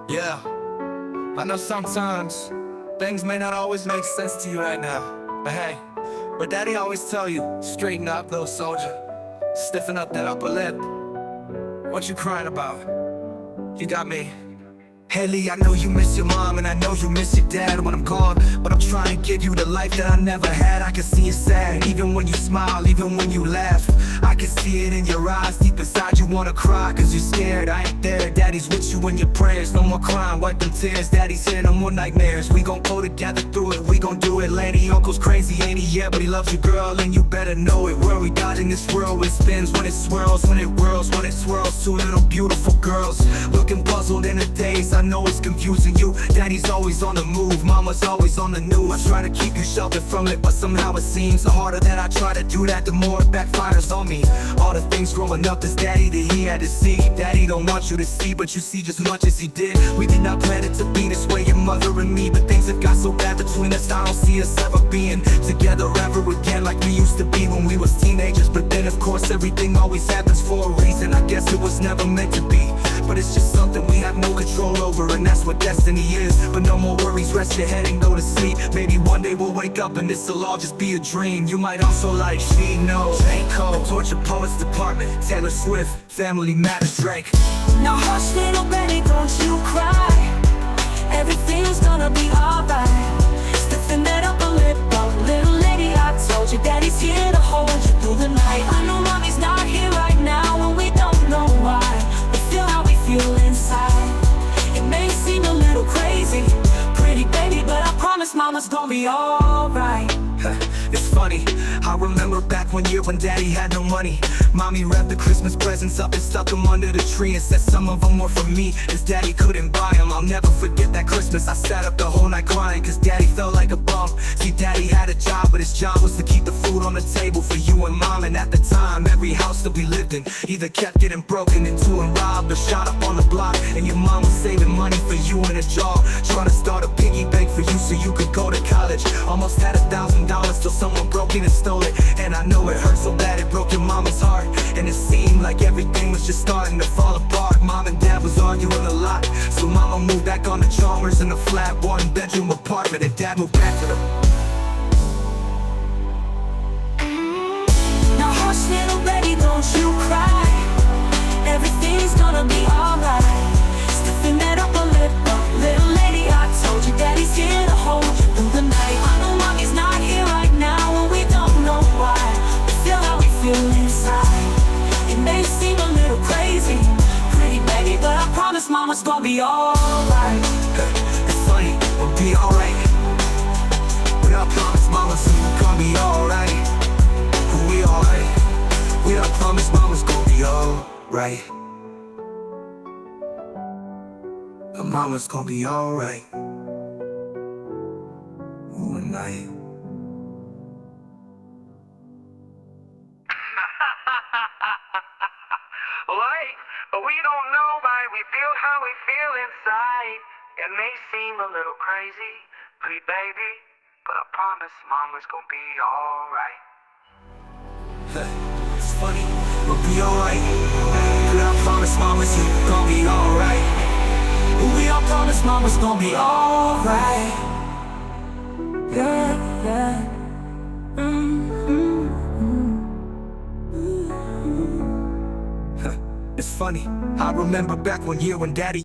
Yeah, I know sometimes things may not always make sense to you right now, but hey, but daddy always tell you, straighten up, little soldier. Stiffen up that upper lip. What you crying about? You got me. Haley, I know you miss your mom and I know you miss your dad when I'm gone, but I'm trying to give you the life that I never had. I can see you sad, even when you smile, even when you laugh. I can see it in your eyes, deep inside you wanna cry, cause you're scared, I ain't there. Daddy's with you in your prayers, no more crying, wipe them tears. Daddy's here, no more nightmares. We gon' go together through it, we gon' do it. Lanny, uncle's crazy, ain't he? Yeah, but he loves you, girl, and you better know it. Where we got in this world, it spins when it swirls, when it whirls, when it swirls. Two little beautiful girls, looking puzzled in a daze. I know it's confusing you. Daddy's always on the move, mama's always on the news. I try to keep you sheltered from it, but somehow it seems the harder that I try to do that, the more it backfires on me. All the things growing up, this daddy that he had to see. Daddy don't want you to see, but you see just as much as he did. We did not plan it to be this way, your mother and me, but things have got so bad between us, I don't see us ever being together ever again like we used to be when we was teenagers. But then of course everything always happens for a reason. I guess it was never meant to be, but it's just something we have no control over, and that's what destiny is. But no more worries, rest your head and go to sleep. Maybe one day we'll wake up and this'll all just be a dream. You might also like She Knows, J. Cole, Torture Poets Department, Taylor Swift, Family Matters, Drake. Now hush little baby, don't you cry. Everything's gonna be alright. Stiffen that upper lip up, little lady, I told you daddy's here to hold you through the night. I know mommy's not here right now and we don't know why, but feel how we feel inside. It may seem a little crazy, pretty baby, but I promise mama's gonna be alright. It's funny, I remember back one year when daddy had no money. Mommy wrapped the Christmas presents up and stuck them under the tree, and said some of them were for me, as daddy couldn't buy them. I'll never forget that Christmas, I sat up the whole night crying, cause daddy felt like a bum. See, daddy had a job, but his job was to keep the food on the table for you and mom. And at the time, every house that we lived in either kept getting broken into and robbed or shot up on the block. And your mom was saving money for you in a jar, trying to start a piggy bank for you so you could go to college. Almost had $1,000 till someone broke in and stole it. And I know it hurt so bad it broke your mama's heart, and it seemed like everything was just starting to fall apart. Mom and dad was arguing a lot, so mama moved back on the Chalmers in a flat 1-bedroom apartment, and dad moved back to the... Now hush little baby, don't you cry. Everything's gonna be alright. Stiffen that upper lip up, little lady, I told you daddy's here to hold you through the night. I know mommy's not here right now and we don't know why, but feel how we feel inside. It may seem a little crazy, pretty baby, but I promise mama's gonna be alright. It's funny, we'll be alright. We all promise mama's gonna be alright. We alright. We all promise mama's gonna be alright. Mama's gonna be alright. One night. We don't know why we feel how we feel inside. It may seem a little crazy, pretty baby, but I promise mama's gonna be alright. It's funny, we'll be alright. We all promise mama's gonna be alright. We all promise mama's gonna be alright. Yeah, yeah. It's funny, I remember back one year when daddy